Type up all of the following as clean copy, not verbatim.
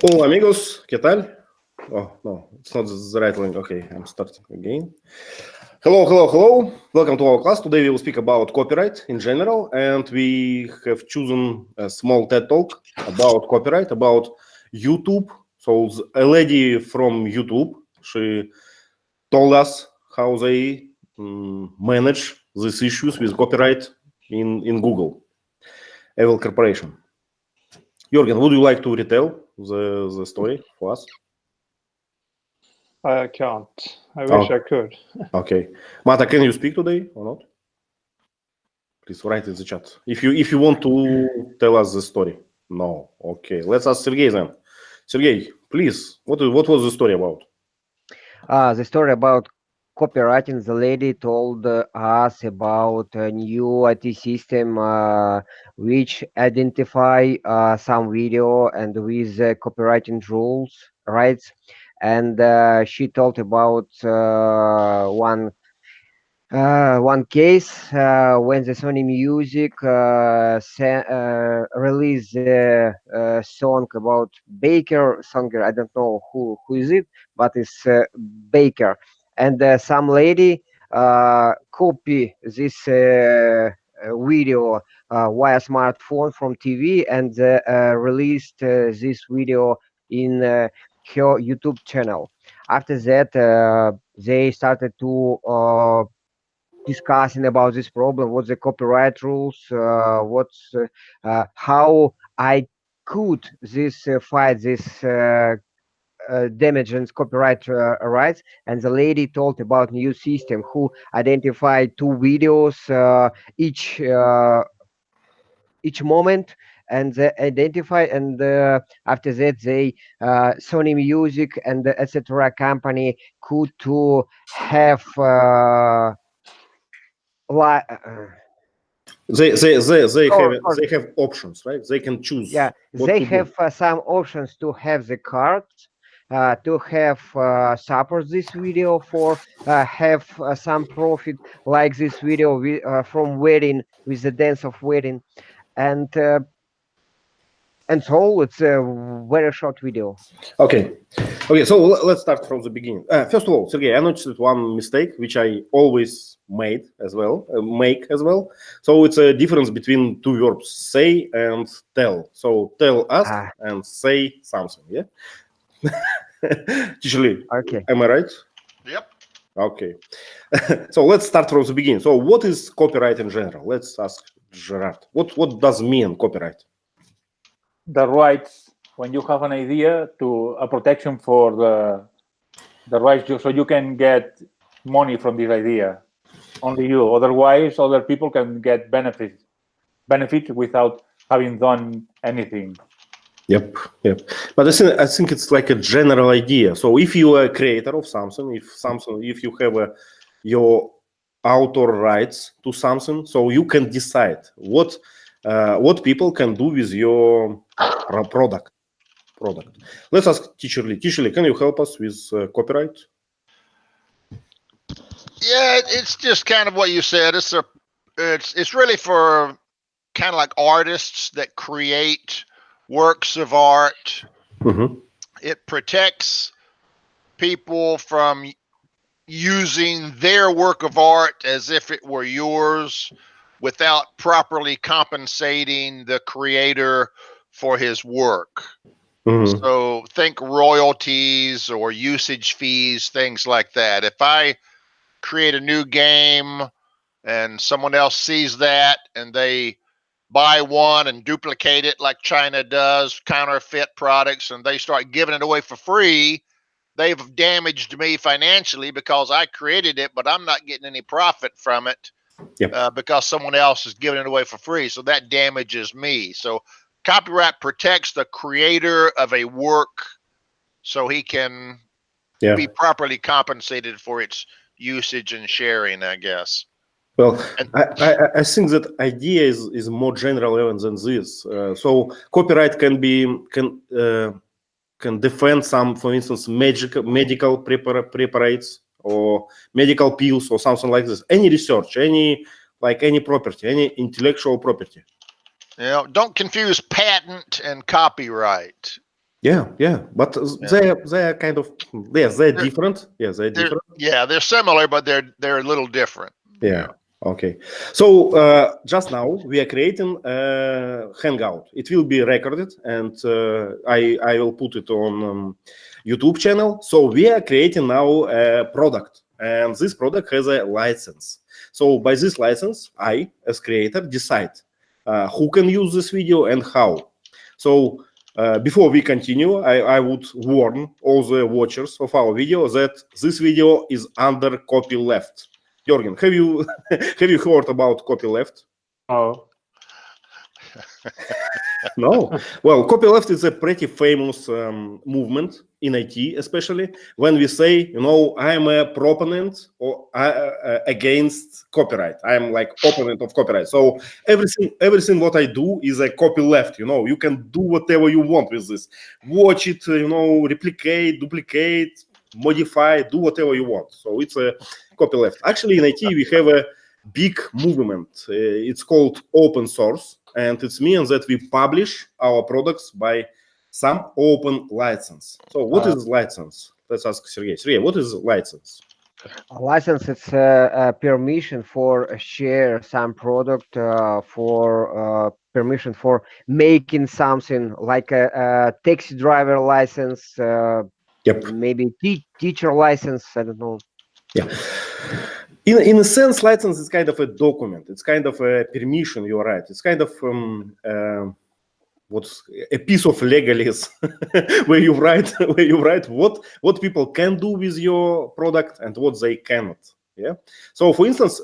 Hola amigos, ¿qué tal? Oh, no, it's not the right link. Okay, I'm starting again. Hello. Welcome to our class. Today we will speak about copyright in general, and we have chosen a small TED Talk about copyright, about YouTube. So a lady from YouTube, she told us how they manage these issues with copyright in Google, Evil Corporation. Jürgen, would you like to retell the story for us? I can't. I wish I could. Okay. Marta, can you speak today or not? Please write in the chat. If you want to tell us the story. No. Okay. Let's ask Sergey then. Sergey, please, what was the story about? The story about copywriting. The lady told us about a new IT system which identify some video and with copywriting rules, rights. And she told about one case when the Sony Music released a song about Baker singer. I don't know who is it, but it's Baker, and some lady copy this video via smartphone from TV and released this video in her YouTube channel. After that, they started to discussing about this problem, what's the copyright rules, how I could this fight this damage and copyright rights. And the lady told about new system who identified two videos each moment, and they identify, and after that they Sony Music and etc company could to have They have options, right? They can choose. Yeah, they have some options to have the cards, to have support this video for have some profit, like this video from wedding with the dance of wedding, and so it's a very short video. Okay, so let's start from the beginning. First of all, Sergey, I noticed one mistake which I always make as well. So it's a difference between two verbs, say and tell. So tell us and say something, yeah? Teacher, okay. Am I right? Yep. Okay. So let's start from the beginning. So what is copyright in general? Let's ask Gerard. What does mean copyright? The rights, when you have an idea, to a protection for the rights, so you can get money from this idea. Only you. Otherwise, other people can get benefit without having done anything. Yep. But I think it's like a general idea. So if you are a creator of something, if you have your author rights to something, so you can decide what people can do with your product. Let's ask Teacher Lee. Teacher Lee, can you help us with copyright? Yeah, it's just kind of what you said. It's really for kind of like artists that create works of art. Mm-hmm. It protects people from using their work of art as if it were yours without properly compensating the creator for his work. Mm-hmm. So think royalties or usage fees, things like that. If I create a new game and someone else sees that and they buy one and duplicate it like China does, counterfeit products, and they start giving it away for free, they've damaged me financially because I created it, but I'm not getting any profit from it. Yep. Because someone else is giving it away for free. So that damages me. So copyright protects the creator of a work so he can be properly compensated for its usage and sharing, I guess. Well, I think that idea is more general even than this. So copyright can defend some, for instance, medical preparates or medical pills or something like this. Any research, any property, any intellectual property. Don't confuse patent and copyright. Yeah, but they're kind of they're different. Yeah, they're different. They're similar, but they're a little different. Yeah. Okay. So just now we are creating a Hangout. It will be recorded, and I will put it on YouTube channel. So we are creating now a product, and this product has a license. So by this license, I, as creator, decide who can use this video and how. So before we continue, I would warn all the watchers of our video that this video is under copyleft. Jürgen, have you heard about copyleft? Oh, No. Well, copyleft is a pretty famous movement in IT, especially when we say, I am a proponent or against copyright. I am like opponent of copyright. So everything what I do is a copyleft. You can do whatever you want with this. Watch it, replicate, duplicate, modify, do whatever you want. So it's a copyleft. Actually, in IT, we have a big movement. It's called open source, and it means that we publish our products by some open license. So what is license? Let's ask Sergey. Sergey, what is license? A license, it's a permission for share some product, for permission for making something like a taxi driver license, Yep. maybe teacher license, I don't know. Yeah. In a sense, license is kind of a document. It's kind of a permission. You're right. It's kind of what's a piece of legalese where you write what people can do with your product and what they cannot. Yeah. So, for instance,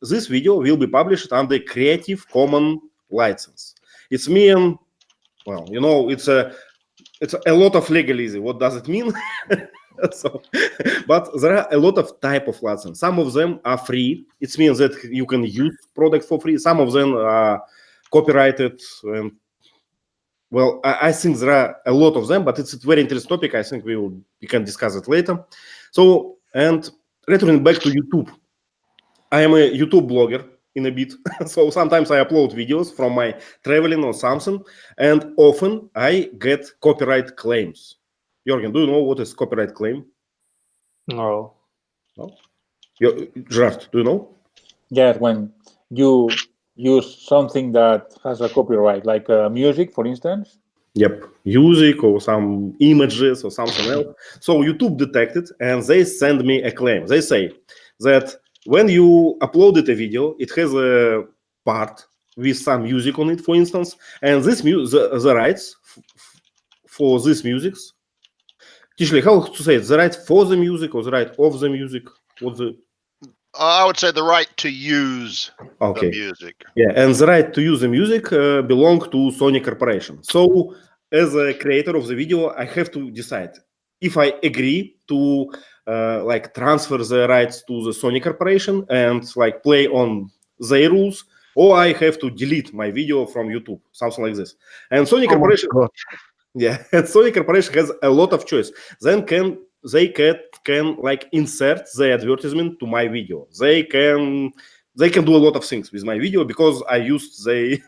this video will be published under Creative Commons license. It's mean, well, it's a lot of legalese. What does it mean? So, but there are a lot of type of license. Some of them are free. It means that you can use product for free. Some of them are copyrighted. And, well, I think there are a lot of them, but it's a very interesting topic. I think we can discuss it later. So, and returning back to YouTube, I am a YouTube blogger in a bit. So sometimes I upload videos from my traveling or something, and often I get copyright claims. Jürgen, do you know what is copyright claim? no. No? Gerard, do you know? Yes, when you use something that has a copyright, like music, for instance. Yep, music or some images or something else. So YouTube detected, and they send me a claim. They say that when you uploaded a video, it has a part with some music on it, for instance, and this the rights for this music. Usually, how to say it? The right for the music or the right of the music? What's the? I would say the right to use Okay. the music. Yeah, and the right to use the music belong to Sony Corporation. So, as a creator of the video, I have to decide if I agree to transfer the rights to the Sony Corporation and play on their rules, or I have to delete my video from YouTube, something like this. And Sony Corporation. Yeah, and Sony Corporation has a lot of choice. Then they can insert the advertisement to my video. They can do a lot of things with my video because I used the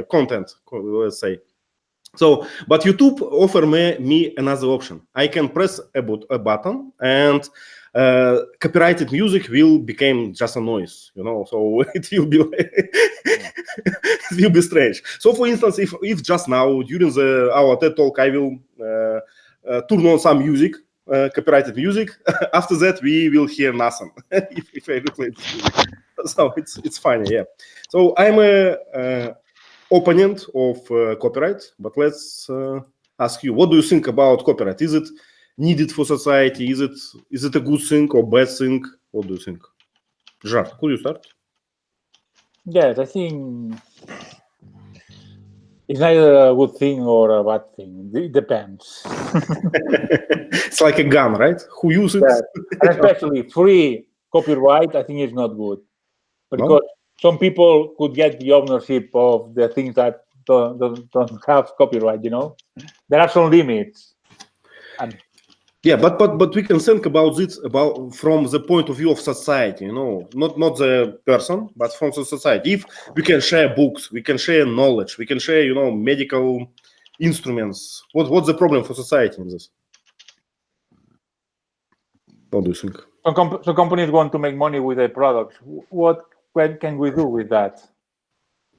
content, let's say. So, but YouTube offer me another option. I can press a button and copyrighted music will become just a noise, so it will be it will be strange. So for instance, if just now during our TED talk I will turn on some music, copyrighted music, after that we will hear nothing if I replay this music. So it's funny. Yeah. So I'm a opponent of copyright, but let's ask you, what do you think about copyright? Is it needed for society? Is it a good thing or bad thing? What do you think? Gerard, could you start? Yes, I think it's neither a good thing or a bad thing. It depends. It's like a gun, right? Who uses it? Yeah. Especially free copyright, I think is not good. Because some people could get the ownership of the things that don't have copyright, There are some limits. And Yeah, but we can think about it about from the point of view of society, not the person, but from the society. If we can share books, we can share knowledge, we can share, medical instruments. What's the problem for society in this? What do you think? So companies want to make money with their products. What can we do with that?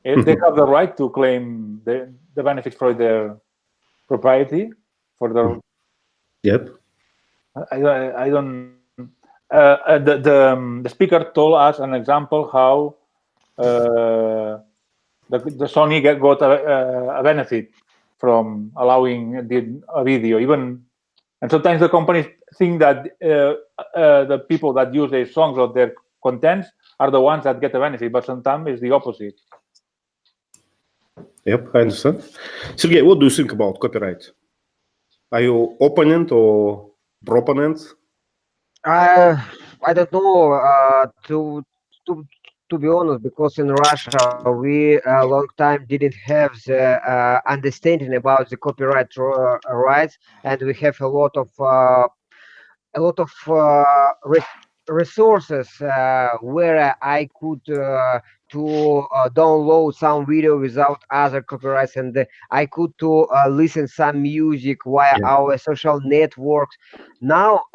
If they have the right to claim the benefits for their propriety, for their. Yep. I don't. The speaker told us an example how the Sony got a benefit from allowing a video, even, and sometimes the companies think that the people that use their songs or their contents are the ones that get the benefit, but sometimes it's the opposite. Yep, I understand. Sergey, what do you think about copyright? Are you opponent or proponent? I don't know. To be honest, because in Russia we a long time didn't have the understanding about the copyright rights, and we have a lot of resources where I could to download some video without other copyrights, and I could to listen some music via Yeah. our social networks. Now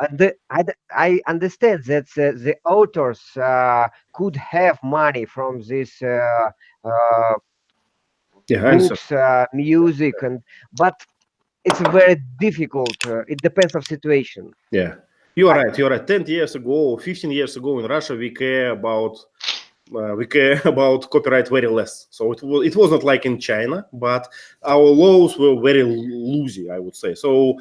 I understand that the authors could have money from this Yeah, I understand. books, music, but it's very difficult. It depends on situation. Yeah, you are right. You are right. 10 years ago, 15 years ago in Russia, we care about copyright very less. So it was not like in China, but our laws were very loosey, I would say. So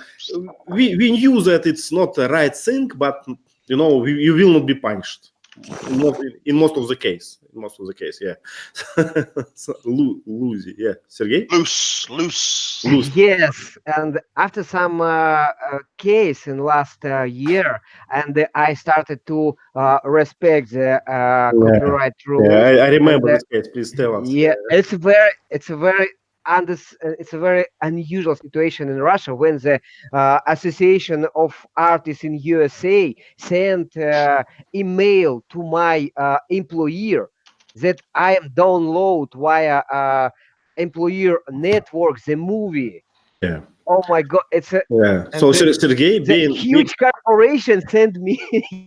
we knew that it's not the right thing, but you will not be punished. In most of the case, yeah. So, loosey, yeah. Sergey? Loose. Yes, and after some case in last year, and I started to respect the copyright rules. Yeah, I remember and, this case. Please tell us. Yeah, it's a very unusual situation in Russia when the Association of Artists in USA sent email to my employer that I am download via employer network the movie. Yeah. Oh my God, it's a Yeah. and So the, Sergey the being huge corporation sent me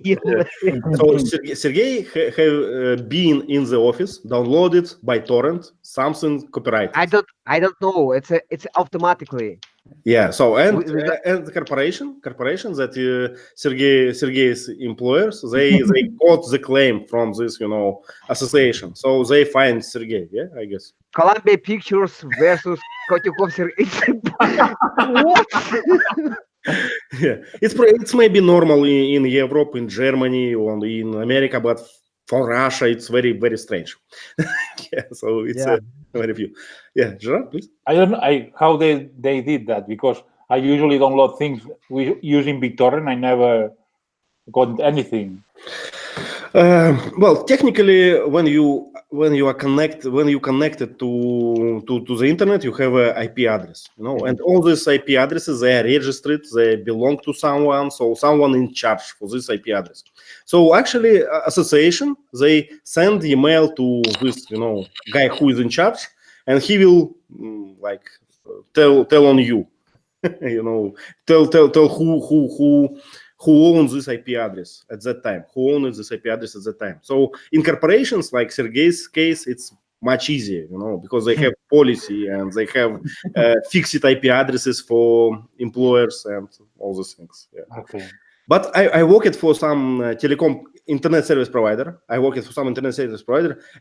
email. so Sergey have been in the office, downloaded by torrent something copyrighted. I don't know. It's automatically. Yeah. So and With- the corporation that Sergey's employers they got the claim from this association. So they find Sergey. Yeah, I guess. Columbia Pictures versus Kotyukovsky. What? Yeah, it's maybe normal in Europe, in Germany, or in America, but for Russia, it's very, very strange. Yeah, so it's Yeah. very few. Yeah, Gerard, please. I don't know how they did that, because I usually download things using BitTorrent. I never got anything. Well, technically, when you are connected to the internet, you have an IP address, and all these IP addresses, they are registered, they belong to someone, so someone in charge for this IP address. So actually, association they send email to this guy who is in charge, and he will tell on you, tell who owns this IP address at that time, who owns this IP address at that time. So in corporations like Sergey's case, it's much easier, because they have policy and they have fixed IP addresses for employers and all those things. Yeah. Okay. But I worked for some telecom internet service provider.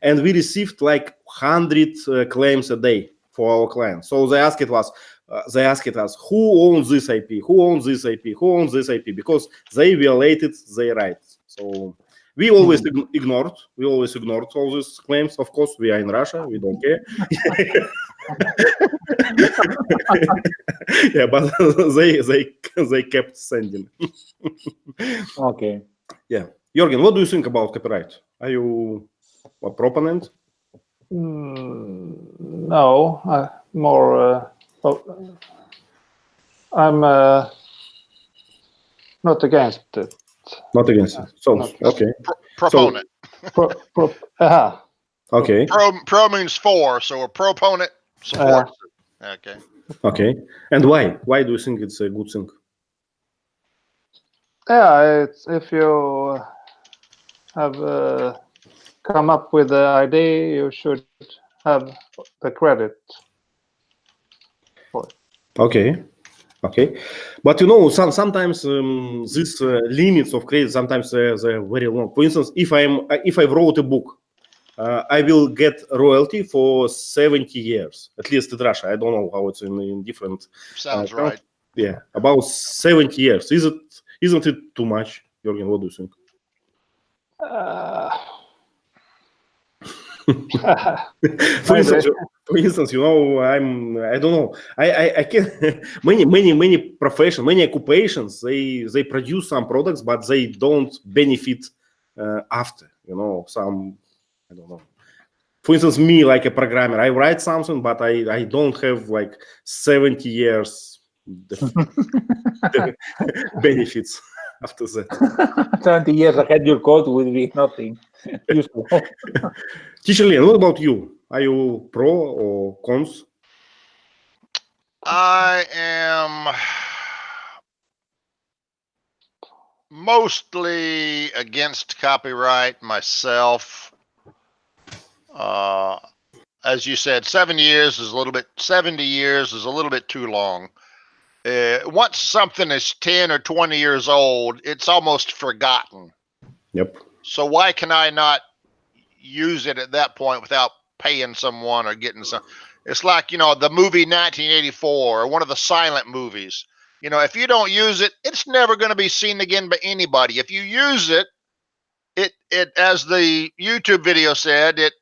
And we received like 100 claims a day for our clients. So they asked us, who owns this IP? Who owns this IP? Who owns this IP? Because they violated their rights. So we always ignored all these claims. Of course, we are in Russia. We don't care. Yeah, but they kept sending. Okay. Yeah, Jürgen, what do you think about copyright? Are you a proponent? No, more. I'm not against it. Not against it. So Not- okay, Proponent. okay, Pro means for, so a proponent supports it. Okay. okay. And why? Why do you think it's a good thing? Yeah, it's if you have come up with the idea, you should have the credit for it. Okay, okay. But you know, sometimes these limits of credit sometimes they're very long. For instance, if I wrote a book, I will get royalty for 70 years, at least in Russia. I don't know how it's in different. Sounds right. Yeah, about 70 years. Isn't it too much, Jürgen? What do you think? For instance, you know, I don't know. I can many professions, many occupations. They produce some products, but they don't benefit after. You know, some I don't know. For instance, me like a programmer, I write something, but I don't have like 70 years the benefits after that. 20 years ahead, your code will be nothing useful. Teacher Leon, what about you? Are you pro or cons? I am mostly against copyright myself. As you said, 70 years is a little bit too long. Once something is 10 or 20 years old, it's almost forgotten. Yep. So why can I not use it at that point without paying someone or getting some? It's like, you know, the movie 1984 or one of the silent movies. You know, if you don't use it, it's never going to be seen again by anybody. If you use it, it as the YouTube video said, it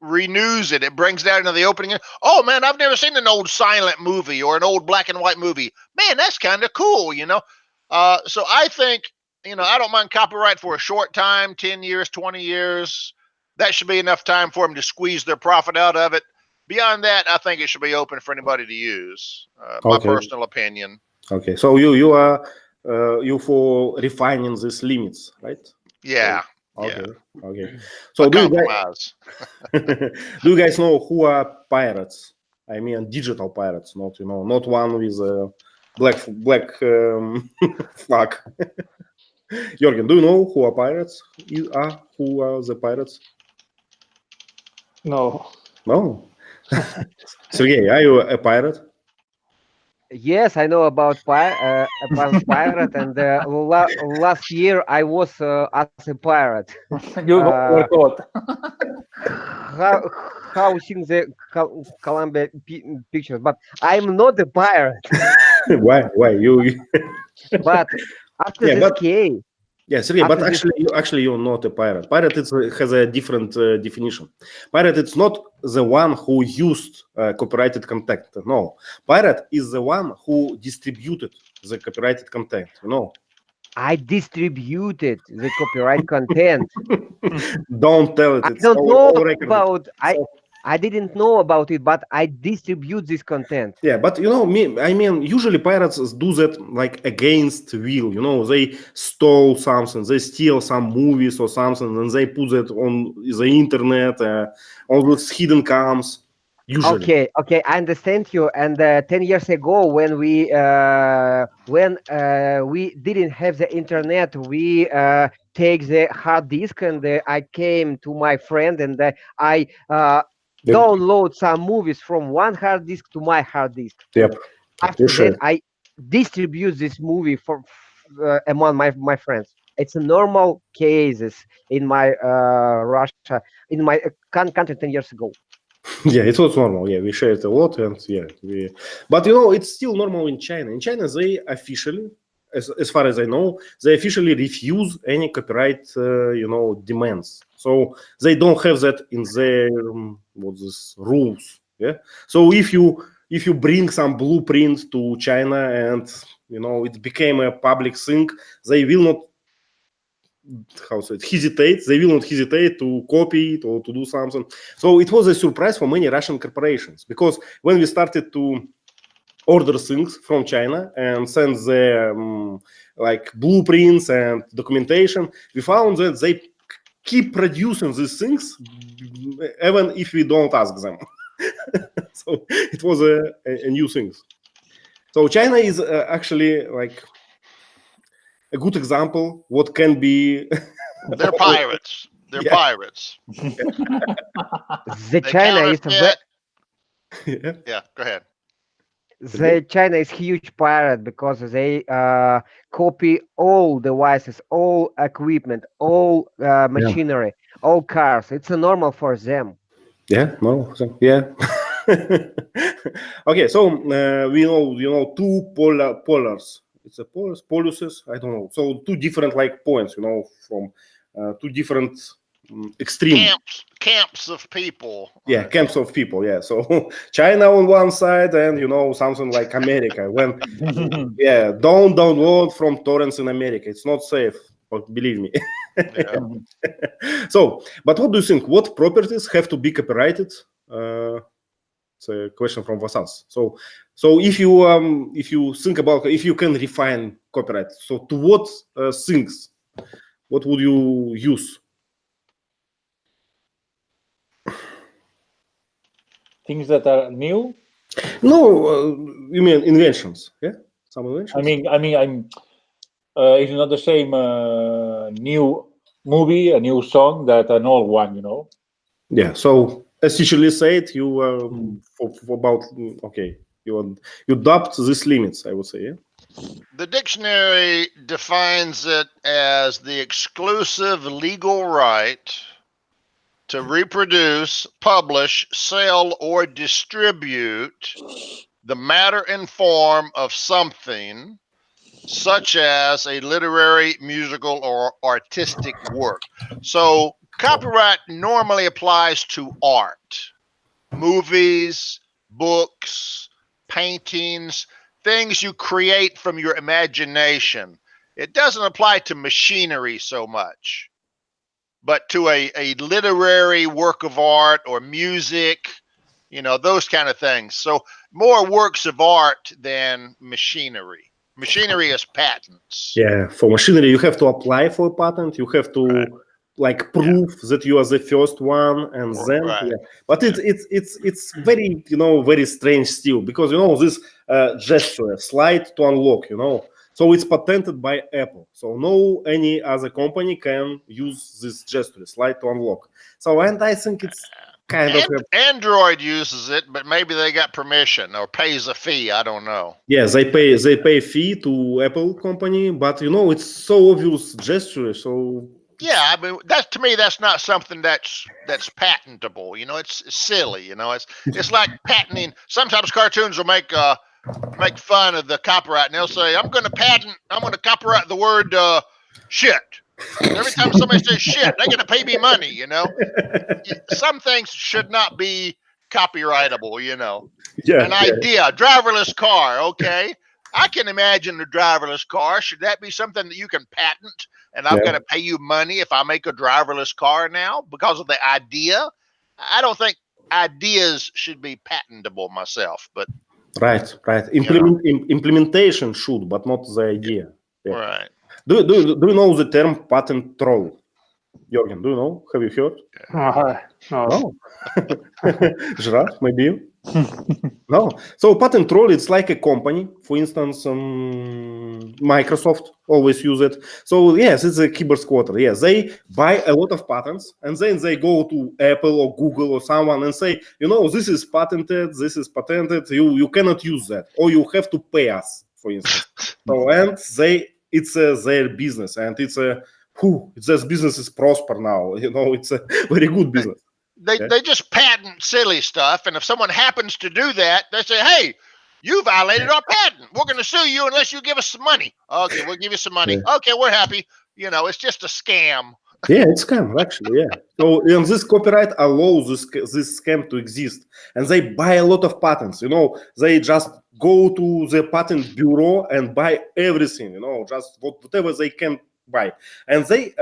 renews it. It brings that into the opening. Oh man, I've never seen an old silent movie or an old black and white movie. Man, that's kind of cool, you know. So I think, you know, I don't mind copyright for a short time, 10 years, 20 years. That should be enough time for them to squeeze their profit out of it. Beyond that, I think it should be open for anybody to use. My personal opinion. Okay, so you are you for refining these limits, right? Yeah. Okay. Yeah. Okay. So do you guys know who are pirates? I mean, digital pirates, not not one with a black flag. Jürgen, do you know who are pirates? Who are the pirates? No. No. Sergey, are you a pirate? Yes, I know about pirate, and last year I was as a pirate. You were caught. How seeing the Columbia pictures, but I'm not a pirate. Why you? But after this case. Yeah, Sergey, but actually, you're not a pirate. Pirate has a different definition. Pirate, it's not the one who used copyrighted content. No, pirate is the one who distributed the copyrighted content. You know. I distributed the copyright content. Don't tell it. I don't know about. I didn't know about it, but I distribute this content. Yeah, but you know, I mean, usually pirates do that like against will. You know, they stole something, they steal some movies or something, and they put it on the internet, on those hidden cams. Usually. Okay, I understand you. And 10 years ago, when we didn't have the internet, we take the hard disk, and I came to my friend, and I download some movies from one hard disk to my hard disk. Yep. After that, I distribute this movie for among my friends. It's a normal cases in my Russia, in my country 10 years ago. Yeah, it was normal. Yeah, we share it a lot, and yeah, but you know, it's still normal in China. In China, they officially, as far as I know, they officially refuse any copyright, demands. So they don't have that in their rules. Yeah. So if you bring some blueprint to China and it became a public thing, they will not hesitate. They will not hesitate to copy it or to do something. So it was a surprise for many Russian corporations, because when we started to order things from China and send the like blueprints and documentation, we found that they keep producing these things even if we don't ask them. So it was a new thing. So China is actually like a good example what can be. They're pirates. They're Yeah. pirates. The They China is counterfeit. Yeah. Yeah, go ahead. the China is huge pirate because they copy all devices, all equipment, all machinery, all cars. It's normal for them. Yeah, no, yeah. Okay, so we know two polars. It's a poluses. I don't know. So two different like points, from two different extreme. Camps of people. Yeah, camps of people. Yeah, so China on one side, and something like America. When yeah, don't download from torrents in America. It's not safe. Believe me. Yeah. So, but what do you think? What properties have to be copyrighted? It's a question from Vasans. So if you think about if you can refine copyright, so to what things, what would you use? Things that are new. No, you mean inventions? Yeah, some inventions. It's not the same new movie, a new song that an old one. Yeah. So as Lee said, you for about okay, you adopt these limits. I would say. Yeah. The dictionary defines it as the exclusive legal right to reproduce, publish, sell, or distribute the matter and form of something, such as a literary, musical, or artistic work. So copyright normally applies to art, movies, books, paintings, things you create from your imagination. It doesn't apply to machinery so much, but to a literary work of art or music, those kind of things. So more works of art than machinery. Machinery is patents. Yeah, for machinery, you have to apply for a patent. You have to like prove that you are the first one, and then yeah. But it's very very strange still, because this gesture slide to unlock, so it's patented by Apple. So no any other company can use this gesture slide to unlock. So and I think it's kind of Android uses it, but maybe they got permission or pays a fee. I don't know. Yeah, they pay fee to Apple company, but it's so obvious gesture. So yeah, I mean to me that's not something that's patentable. It's silly. It's like patenting. Sometimes cartoons will make fun of the copyright, and they'll say, I'm going to copyright the word shit. Every time somebody says shit, they're going to pay me money. Some things should not be copyrightable. Yeah, an idea, driverless car. Okay, I can imagine a driverless car. Should that be something that you can patent? And I'm going to pay you money if I make a driverless car now because of the idea? I don't think ideas should be patentable myself, but right. Implementation should, but not the idea. Yeah. Right. Do you know the term patent troll? Jürgen, do you know? Have you heard? No. Gerard, maybe you? No. So patent troll, it's like a company. For instance, Microsoft always use it. So yes, it's a keyboard squatter. Yes, they buy a lot of patents, and then they go to Apple or Google or someone and say, this is patented. You cannot use that, or you have to pay us, for instance. So and it's their business, and it's this business is prosper now. It's a very good business. They just patent silly stuff, and if someone happens to do that, they say, "Hey, you violated our patent. We're going to sue you unless you give us some money." Okay, we'll give you some money. Yeah. Okay, we're happy. It's just a scam. Yeah, it's scam actually. Yeah. So this copyright allows this scam to exist, and they buy a lot of patents. They just go to the patent bureau and buy everything. Just whatever they can buy, and they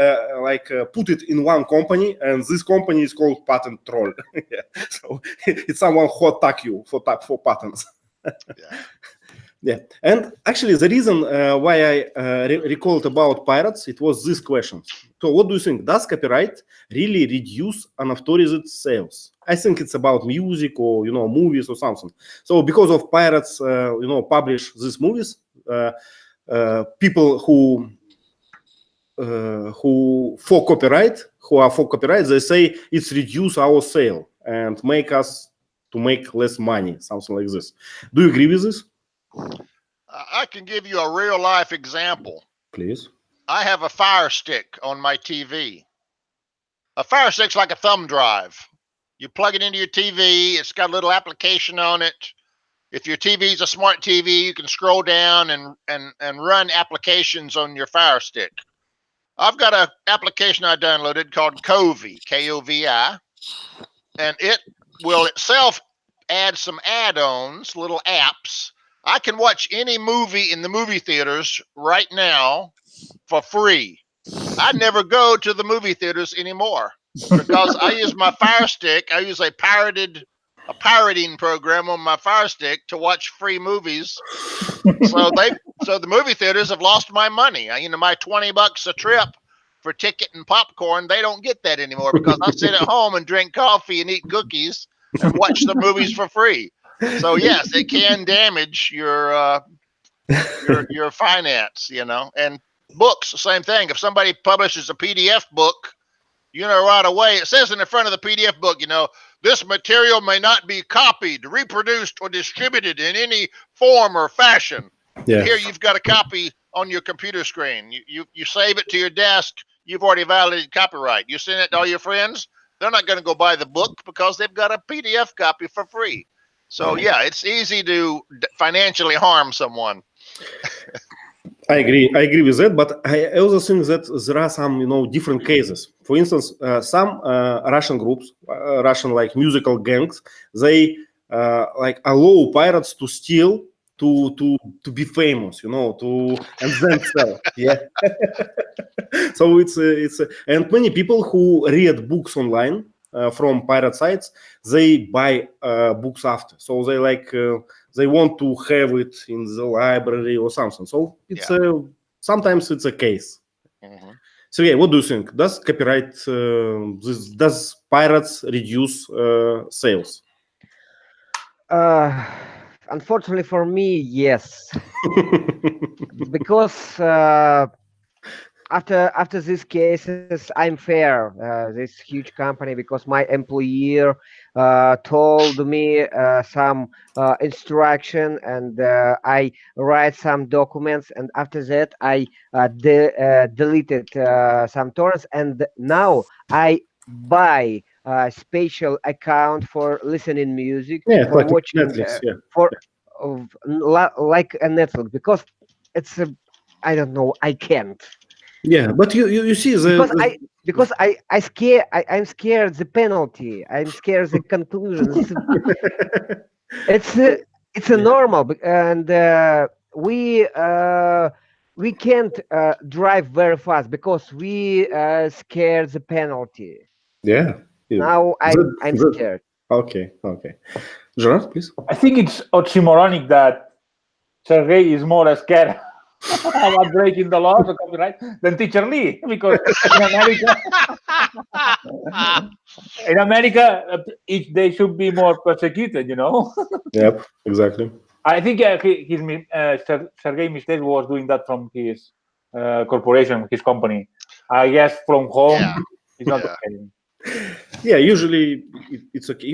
put it in one company, and this company is called Patent Troll. Yeah. So it's someone who attack you for patents. Yeah. Yeah, and actually, the reason why I recalled about pirates, it was this question. So, what do you think? Does copyright really reduce unauthorized sales? I think it's about music or movies or something. So, because of pirates, publish these movies, people who are for copyright, they say it's reduce our sale and make us to make less money, something like this. Do you agree with this? I can give you a real life example. Please. I have a Fire Stick on my TV. A Fire Stick's like a thumb drive. You plug it into your TV. It's got a little application on it. If your TV is a smart TV, you can scroll down and run applications on your Fire Stick. I've got an application I downloaded called Kovi, K-O-V-I, and it will itself add some add-ons, little apps. I can watch any movie in the movie theaters right now for free. I never go to the movie theaters anymore because I use my Fire Stick. I use a pirating program on my Fire Stick to watch free movies. So the movie theaters have lost my money. My $20 a trip for ticket and popcorn, they don't get that anymore because I sit at home and drink coffee and eat cookies and watch the movies for free. So yes, it can damage your finance, and books, same thing. If somebody publishes a PDF book, right away, it says in the front of the PDF book, this material may not be copied, reproduced, or distributed in any form or fashion. Yeah. Here you've got a copy on your computer screen. You save it to your desk. You've already violated copyright. You send it to all your friends. They're not going to go buy the book because they've got a PDF copy for free. So yeah, it's easy to financially harm someone. I agree with that, but I also think that there are some, different cases. For instance, some Russian groups, Russian like musical gangs, they like allow pirates to steal to be famous, and then sell. Yeah. So it's and many people who read books online from pirate sites, they buy books after. So they they want to have it in the library or something. So it's sometimes it's a case. Mm-hmm. So yeah, what do you think? Does copyright does pirates reduce sales? Unfortunately for me, yes, because after these cases, I'm fair. This huge company, because my employer told me some instruction, and I write some documents, and after that I deleted some torrents, and now I buy a special account for listening music, Yeah, for like watching Netflix. Yeah. for like a Netflix, because it's a, I don't know, I can't. Yeah, but you see Because I'm scared the penalty. I'm scared the conclusions. It's a normal, and we can't drive very fast because we scared the penalty. yeah. Now I'm scared. Okay. Gerard, please. I think it's oxymoronic that Sergey is more scared about breaking the laws of copyright than Teacher Lee, because in America, they should be more persecuted, Yep, exactly. I think Sergey Mistel was doing that from his corporation, his company. I guess from home, it's not okay. Yeah, usually it's okay.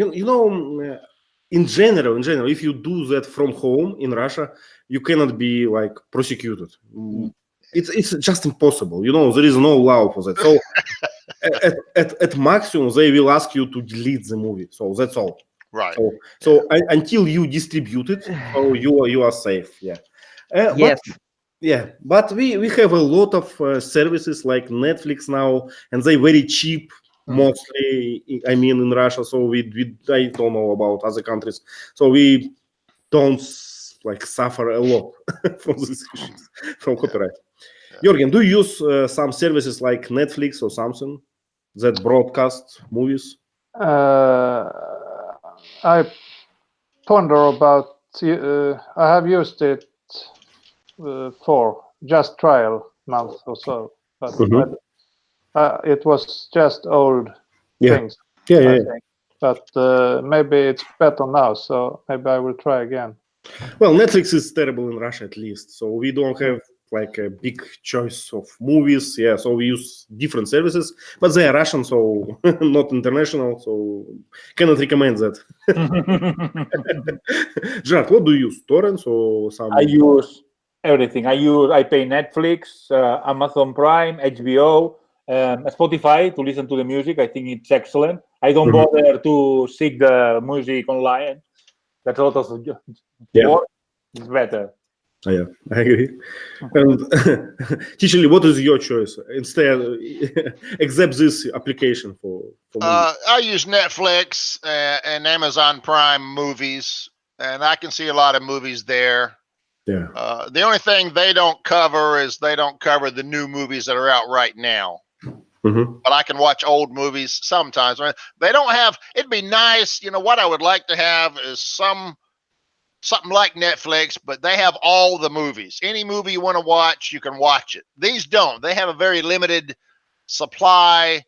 In general, if you do that from home in Russia, you cannot be like prosecuted. It's just impossible. There is no law for that. So at maximum, they will ask you to delete the movie. So that's all. Right. So until you distribute it, so you are safe. Yeah. Yes. But we have a lot of services like Netflix now, and they very cheap. Mostly, I mean, in Russia. So I don't know about other countries. So we don't suffer a lot from these issues from copyright. Jürgen, do you use some services like Netflix or something that broadcast movies? I ponder about. I have used it for just trial month or so, but Mhm. it was just old Yeah. things. Yeah, yeah, I yeah. think. But maybe it's better now, so maybe I will try again. Well, Netflix is terrible in Russia, at least. So we don't have like a big choice of movies. Yeah, so we use different services, but they are Russian, so not international. So cannot recommend that. Gerard, what do you use? Torrents or some? I use everything. I pay Netflix, Amazon Prime, HBO, Spotify to listen to the music. I think it's excellent. I don't Mhm. bother to seek the music online. That's a lot of Yeah. work. It's better. Oh, yeah, I agree. And Teacherly, what is your choice? Instead, except this application for movies. I use Netflix and Amazon Prime movies, and I can see a lot of movies there. Yeah. The only thing they don't cover is they don't cover the new movies that are out right now. Mhm. But I can watch old movies sometimes. I mean, they don't have. It'd be nice, you know. What I would like to have is something like Netflix, but they have all the movies. Any movie you want to watch, you can watch it. These don't. They have a very limited supply.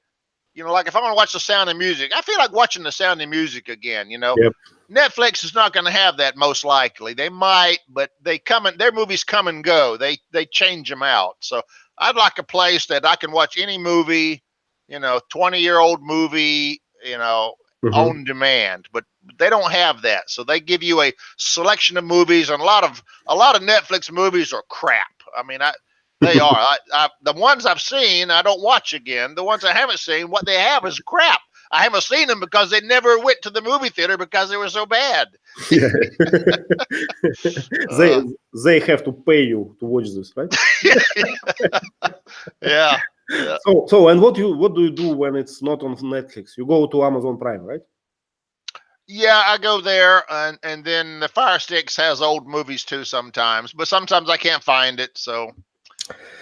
You know, like if I want to watch The Sound of Music, I feel like watching The Sound of Music again. You know, Yep. Netflix is not going to have that most likely. They might, but their movies come and go. They change them out. So I'd like a place that I can watch any movie, you know, 20-year-old movie, you know, Mhm. on demand. But they don't have that. So they give you a selection of movies, and a lot of Netflix movies are crap. I mean, they are. The ones I've seen, I don't watch again. The ones I haven't seen, what they have is crap. I haven't seen them because they never went to the movie theater because they were so bad. Yeah. they have to pay you to watch this, right? Yeah. So and what do you do when it's not on Netflix? You go to Amazon Prime, right? Yeah, I go there, and then the Fire Sticks has old movies too sometimes, but sometimes I can't find it. So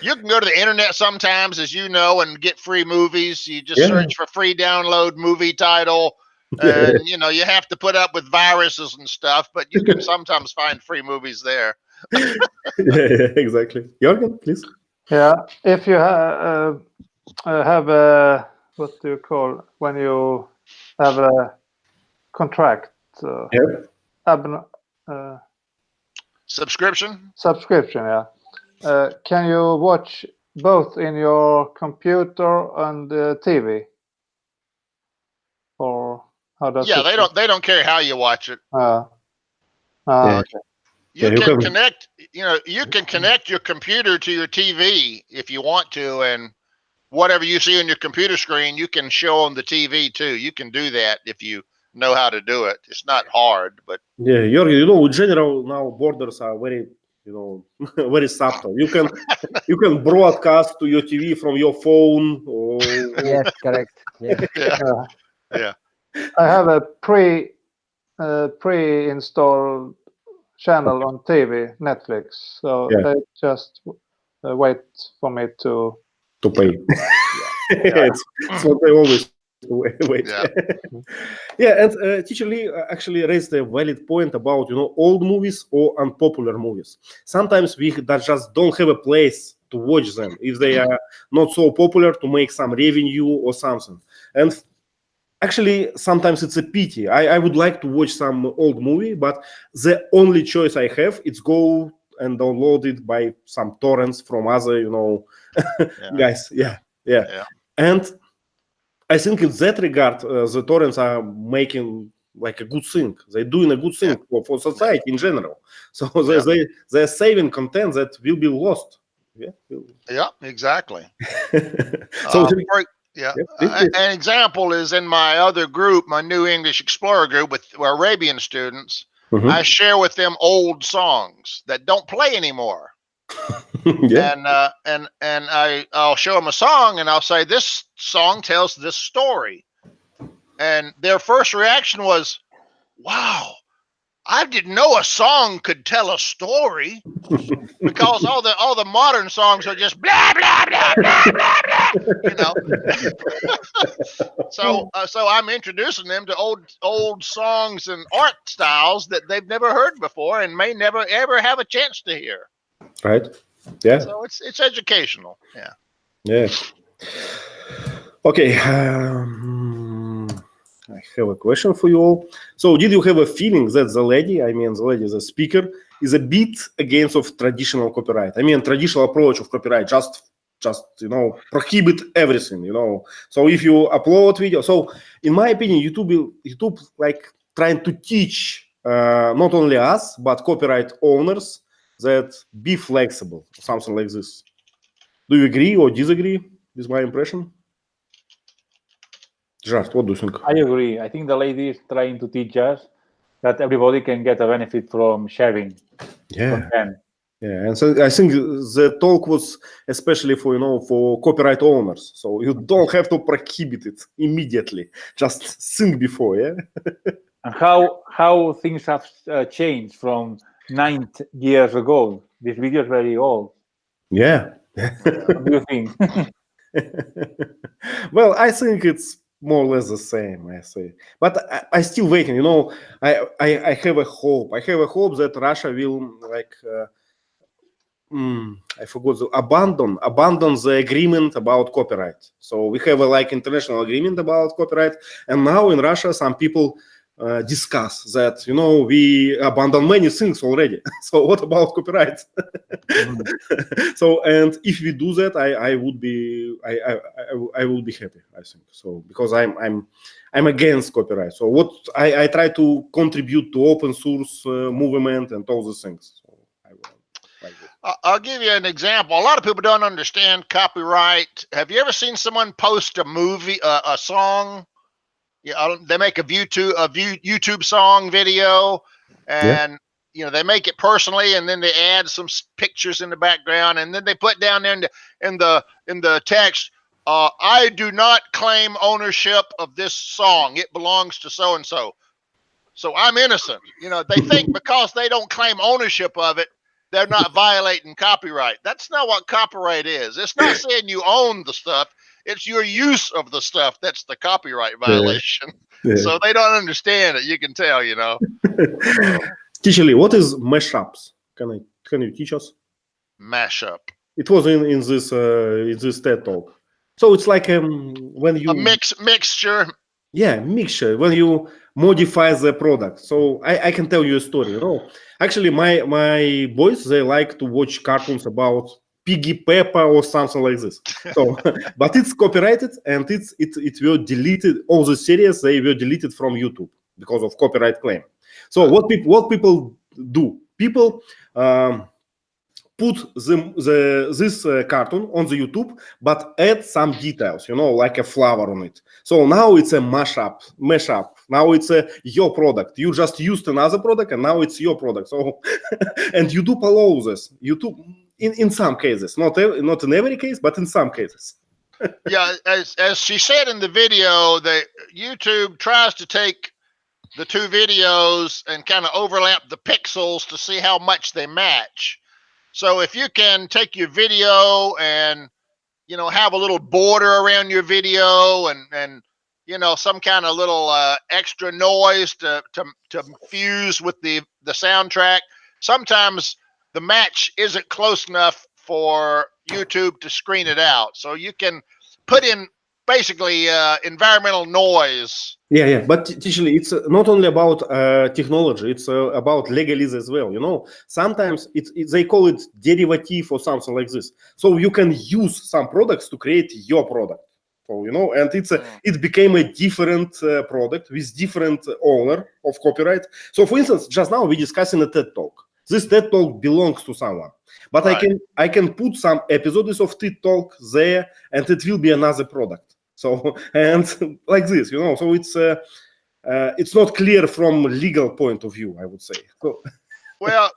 you can go to the internet sometimes, as you know, and get free movies. You just Yeah. search for free download movie title, Yeah. and you know you have to put up with viruses and stuff, but you can sometimes find free movies there. Yeah, exactly. Jorgen, please. Yeah, if you have a what do you call when you have a contract Yeah. Subscription? subscription, yeah. Can you watch both in your computer and TV, or how does Yeah, it? they don't care how you watch it. Yeah. Okay. You Yeah, you can can- connect, you know, you can connect your computer to your TV if you want to, and whatever you see on your computer screen, you can show on the TV too. You can do that if you know how to do it. It's not hard, but Yeah, Jorgen, you know, in general now borders are very, you know, very subtle. You can broadcast to your TV from your phone or Yes, correct. Yeah. yeah, yeah. I have a pre-installed channel on TV, Netflix. So Yeah. they just wait for me to. pay. It's what they always wait. Yeah. Yeah, and Teacher Lee actually raised a valid point about, you know, old movies or unpopular movies. Sometimes we just don't have a place to watch them if they are not so popular to make some revenue or something. And actually, sometimes it's a pity. I would like to watch some old movie, but the only choice I have is go and download it by some torrents from other, you know, guys. Yeah. Yeah. And I think in that regard, the torrents are making like a good thing. They're doing a good thing for society in general. So they're saving content that will be lost. Yeah. Yeah, exactly. So Yeah. please. An example is in my other group, my New English Explorer group with Arabian students. Mhm. I share with them old songs that don't play anymore. Yeah. And I'll show them a song and I'll say, this song tells this story. And their first reaction was, wow, I didn't know a song could tell a story because all the modern songs are just blah blah blah blah blah blah. So I'm introducing them to old songs and art styles that they've never heard before and may never ever have a chance to hear. Right? Yeah. So it's educational. Yeah. Yeah. Okay. I have a question for you all. So, did you have a feeling that the lady, the speaker, is a bit against of traditional copyright? Traditional approach of copyright, just prohibit everything. So if you upload video, so in my opinion, YouTube like trying to teach not only us but copyright owners that be flexible, something like this. Do you agree or disagree with my impression? Gerard, what do you think? I agree. I think the lady is trying to teach us that everybody can get a benefit from sharing. Yeah. Yeah, and so I think the talk was especially for copyright owners. So you don't have to prohibit it immediately. Just think before, yeah. And how things have changed from 9 years ago. This video is very old. Yeah. What do you think? Well, I think it's more or less the same, I say. But I still waiting. I have a hope. I have a hope that Russia will I forgot abandon the agreement about copyright. So we have a international agreement about copyright, and now in Russia some people discuss that we abandon many things already. So what about copyright? So and if we do that, I would be I will be happy. I think so because I'm against copyright. So what I try to contribute to open source movement and all these things. So I will like this. I'll give you an example. A lot of people don't understand copyright. Have you ever seen someone post a movie, a song? Yeah, they make a YouTube song video, and they make it personally, and then they add some pictures in the background, and then they put down there in the text, "I do not claim ownership of this song. It belongs to so and so. So I'm innocent." They think because they don't claim ownership of it, they're not violating copyright. That's not what copyright is. It's not saying you own the stuff. It's your use of the stuff that's the copyright violation. Yeah. So they don't understand it. You can tell, Teacher Lee, what is mashups? Can you teach us? Mashup. It was in this TED talk. So it's like when you mixture. Yeah, mixture. When you modify the product. So I can tell you a story. Actually, my boys, they like to watch cartoons about Piggy Peppa or something like this. So, but it's copyrighted and it were deleted. All the series they were deleted from YouTube because of copyright claim. So what people do? People put this cartoon on the YouTube, but add some details, like a flower on it. So now it's a mashup. Now it's your product. You just used another product, and now it's your product. So, and YouTube allows this. YouTube, in some cases, not in every case, but in some cases. Yeah, as she said in the video, that YouTube tries to take the two videos and kind of overlap the pixels to see how much they match. So if you can take your video and have a little border around your video and some kind of little extra noise to fuse with the soundtrack, sometimes the match isn't close enough for YouTube to screen it out. So you can put in basically environmental noise. Yeah. But actually, it's not only about technology; it's about legalese as well. Sometimes they call it derivative or something like this. So you can use some products to create your product. So and it became a different product with different owner of copyright. So, for instance, just now we discussing a TED talk. This TED talk belongs to someone, but right. I can put some episodes of TED talk there, and it will be another product. So and like this, So it's not clear from legal point of view, I would say. So. Well,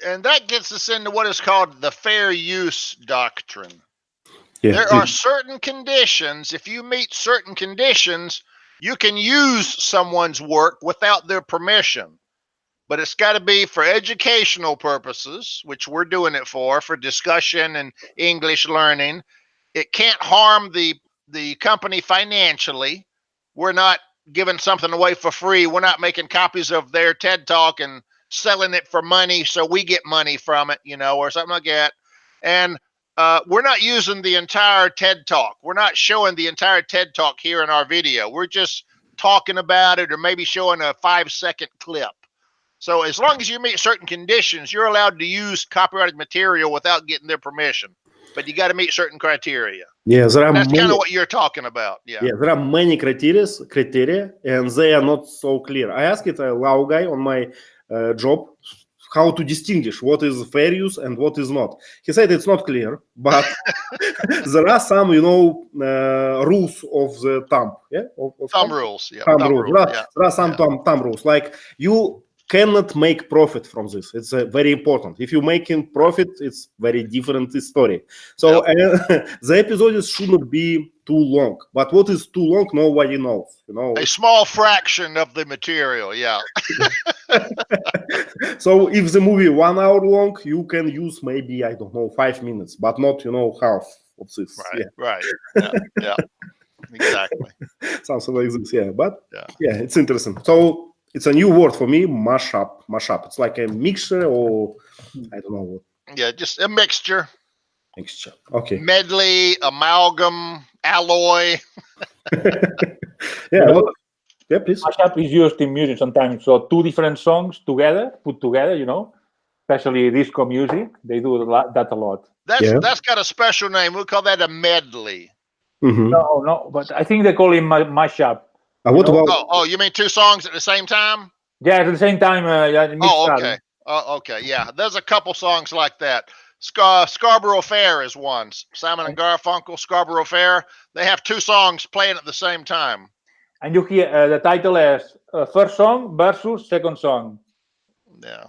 and that gets us into what is called the fair use doctrine. Yeah, there are certain conditions. If you meet certain conditions, you can use someone's work without their permission. but it's got to be for educational purposes, which we're doing it for discussion and English learning. It can't harm the company financially. We're not giving something away for free. We're not making copies of their TED Talk and selling it for money so we get money from it, or something like that. And we're not using the entire TED Talk. We're not showing the entire TED Talk here in our video. We're just talking about it or maybe showing a 5-second clip. So as long as you meet certain conditions, you're allowed to use copyrighted material without getting their permission. But you got to meet certain criteria. Yeah, there are That's many, kind of what you're talking about. Yeah. there are many criteria, and they are not so clear. I asked a Lao guy on my job how to distinguish what is fair use and what is not. He said it's not clear, but there are some, rules of the thumb. Yeah, Thumb rules. Yeah. Thumb rules. Yeah. There are some thumb rules. Like you cannot make profit from this. It's very important. If you're making profit, it's very different story. So the episodes should not be too long. But what is too long, nobody knows. A small fraction of the material. Yeah. So if the movie 1 hour long, you can use maybe 5 minutes, but not half of this. Right. Right. Yeah. Exactly. Something like this. Yeah. But it's interesting. So it's a new word for me, mashup. It's like a mixture or I don't know what. Yeah, just a mixture. Okay. Medley, amalgam, alloy. Yeah, please. Mashup is used in music sometimes. So 2 different songs put together, especially disco music. They do that a lot. That's got a special name. We call that a medley. Mm-hmm. No, but I think they call it mashup. What about? Oh, you mean 2 songs at the same time? Yeah, at the same time. Okay. Okay. Yeah, there's a couple songs like that. Scarborough Fair is one. Simon and Garfunkel, Scarborough Fair. They have 2 songs playing at the same time. And you hear the title is first song versus second song. Yeah.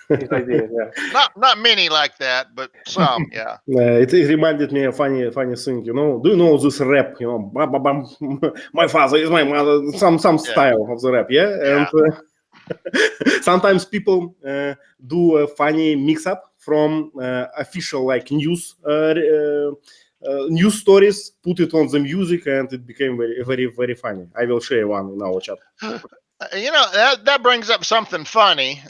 It's like this, yeah. Not many like that, but some. Yeah. It reminded me of funny thing. Do you know this rap? My father is my mother. Some style of the rap. Yeah. And sometimes people do a funny mix-up from official news stories, put it on the music, and it became very, very, very funny. I will share one in our chat. That brings up something funny.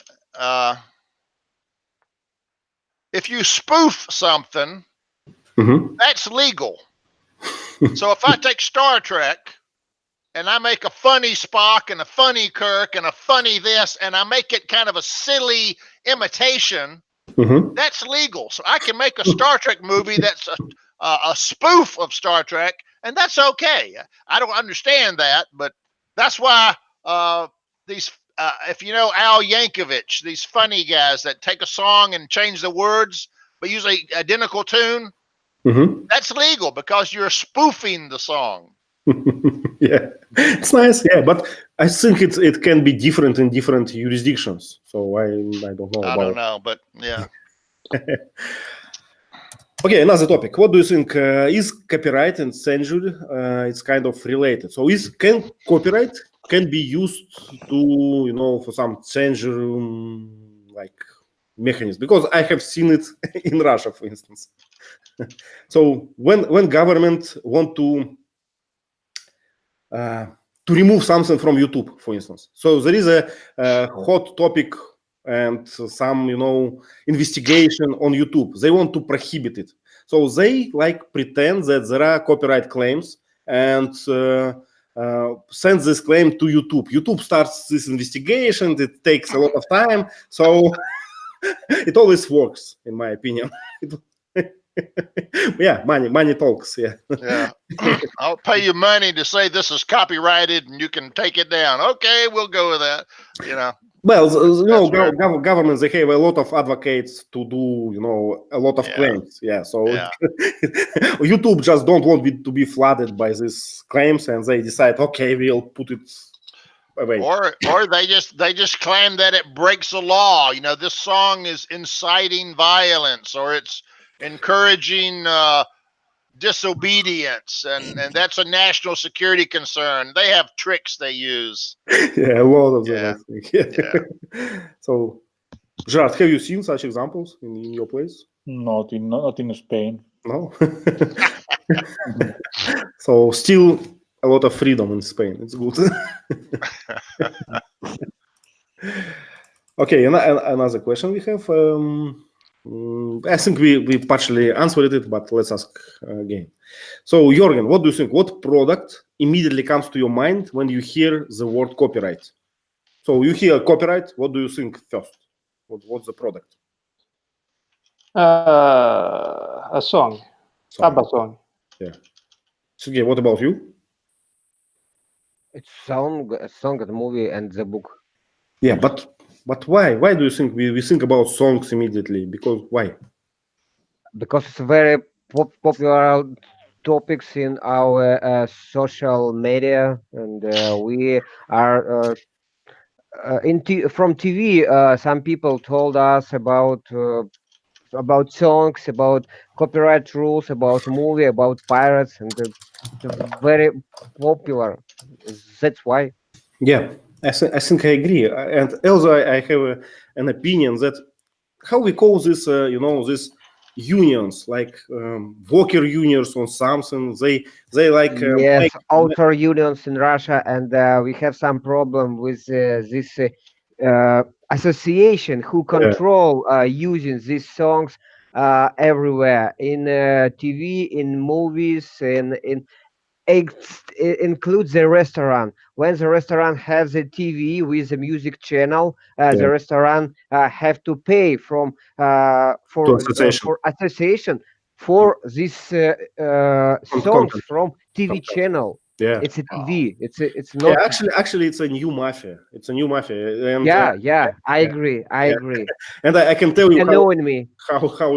If you spoof something, that's legal. So if I take Star Trek and I make a funny Spock and a funny Kirk and a funny this, and I make it kind of a silly imitation, that's legal. So I can make a Star Trek movie that's a spoof of Star Trek, and that's okay. I don't understand that, but that's why these, if you know Al Yankovic, these funny guys that take a song and change the words, but use an identical tune, that's legal because you're spoofing the song. Yeah, it's nice. Yeah, but I think it can be different in different jurisdictions. So I don't know. I don't know, but yeah. Okay, another topic. What do you think? Is copyright and censure? It's kind of related. So can copyright can be used to for some censure mechanism? Because I have seen it in Russia, for instance. So when government want to remove something from YouTube, for instance. So there is a hot topic and some, investigation on YouTube. They want to prohibit it. So they pretend that there are copyright claims and send this claim to YouTube. YouTube starts this investigation. It takes a lot of time. So it always works, in my opinion. Yeah, money talks. Yeah. Yeah. I'll pay you money to say this is copyrighted and you can take it down. Okay, we'll go with that. Well, governments, they have a lot of advocates to do, a lot of claims. Yeah. So YouTube just don't want it to be flooded by these claims, and they decide, okay, we'll put it away. Or they just claim that it breaks the law. This song is inciting violence, or it's encouraging disobedience, and that's a national security concern. They have tricks they use. Yeah, a lot of them, Yeah. I think. Yeah. So, Gerard, have you seen such examples in your place? Not in Spain. No. So still a lot of freedom in Spain. It's good. Okay, another question we have. I think we partially answered it, but let's ask again. So, Jorgen, what do you think? What product immediately comes to your mind when you hear the word copyright? So you hear copyright, what do you think first? What's the product? A song, ABBA song. Yeah. Sergey, what about you? It's a song, the movie, and the book. Yeah, but why? Why do you think we think about songs immediately? Because why? Because it's very popular topics in our social media, and we are from TV. Some people told us about songs, about copyright rules, about movie, about pirates, and it's very popular. That's why. Yeah, I think I agree. And also I have an opinion that how we call this, these unions, like worker unions or something. They like Yes, author unions in Russia, and we have some problem with this association who control using these songs everywhere in TV, in movies, in it includes the restaurant. When the restaurant has a TV with a music channel, the restaurant have to pay for association for these songs from TV channel. Yeah, it's a TV. It's not. Yeah, actually, it's a new mafia. It's a new mafia. And, I agree. I agree. And I can tell you how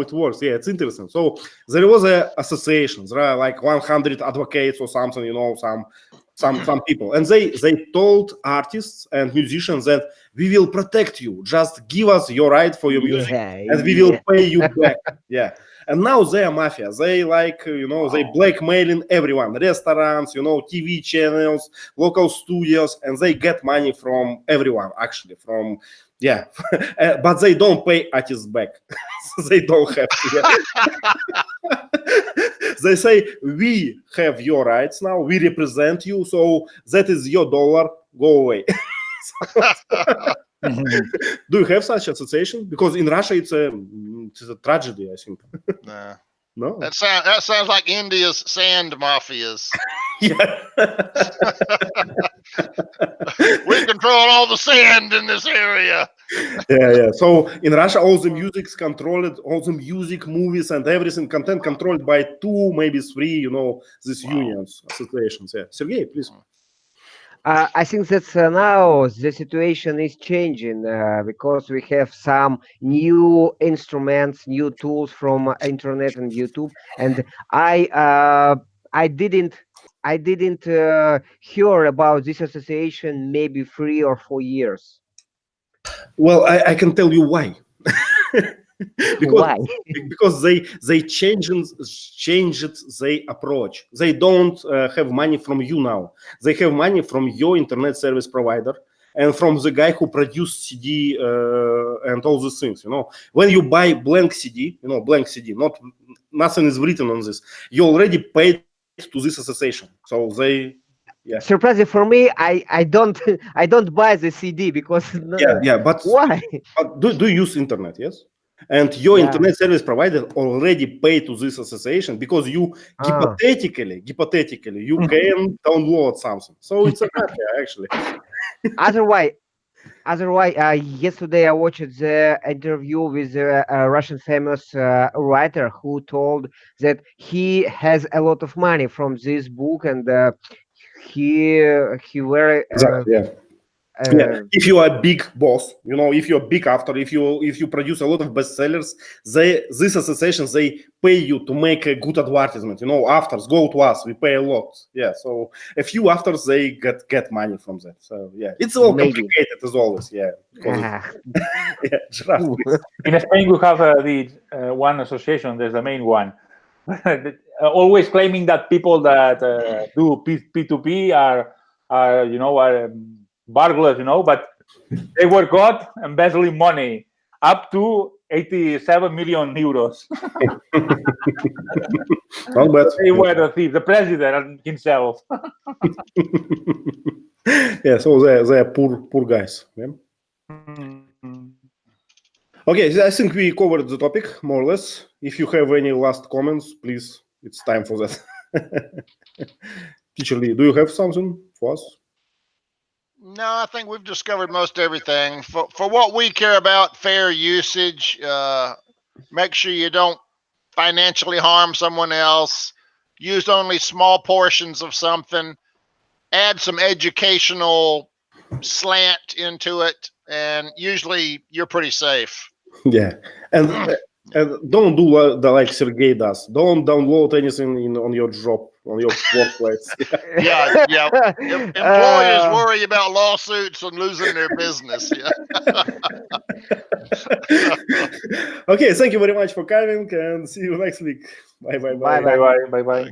it works. Yeah, it's interesting. So there was a association. There are like 100 advocates or something. Some people, and they told artists and musicians that we will protect you. Just give us your right for your music, and we will pay you back. Yeah. And now they are mafia. They they blackmailing everyone, restaurants, TV channels, local studios, and they get money from everyone, actually, but they don't pay artists back. They don't have to. They say, we have your rights now, we represent you, so that is your dollar, go away. Do you have such association? Because in Russia it's a tragedy, I think. Nah. No, that sounds like India's sand mafias. Yeah. We control all the sand in this area. Yeah. So in Russia, all the music's controlled, all the music, movies, and everything, content controlled by 2, maybe 3, these unions, associations. Yeah, Sergey, please. I think that now the situation is changing because we have some new instruments, new tools from internet and YouTube, and I didn't hear about this association maybe 3 or 4 years. Well, I can tell you why. Why? Because they changed their approach. They don't have money from you now. They have money from your internet service provider and from the guy who produced CD and all these things. When you buy blank CD, nothing is written on this. You already paid to this association. So they. Yeah. Surprising for me, I don't buy the CD because but why? But do you use internet? Yes. And your internet service provider already paid to this association because you hypothetically you can download something. So it's a matter actually. Otherwise, yesterday I watched the interview with a Russian famous writer who told that he has a lot of money from this book, and he very if you are a big boss, if you're a big author, if you produce a lot of bestsellers, these associations, they pay you to make a good advertisement. Authors go to us, we pay a lot. Yeah, so a few authors, they get money from that. So yeah, it's all complicated as always. Yeah. In Spain, we have the one association. There's the main one. always claiming that people that do P2P are burglars, but they were caught embezzling money up to 87 million euros. Not bad. They were the thieves, the president himself. Yeah, so they're poor guys. Yeah. Okay, I think we covered the topic more or less. If you have any last comments, please, it's time for that. Teacher Lee, do you have something for us? No, I think we've discovered most everything. For what we care about, fair usage, make sure you don't financially harm someone else, use only small portions of something, add some educational slant into it, and usually you're pretty safe. Yeah, and don't do like Sergey does. Don't download anything on your job, on your workplace. Yeah. Employers worry about lawsuits and losing their business. Yeah. Okay, thank you very much for coming, and see you next week. Bye. Bye. Bye bye.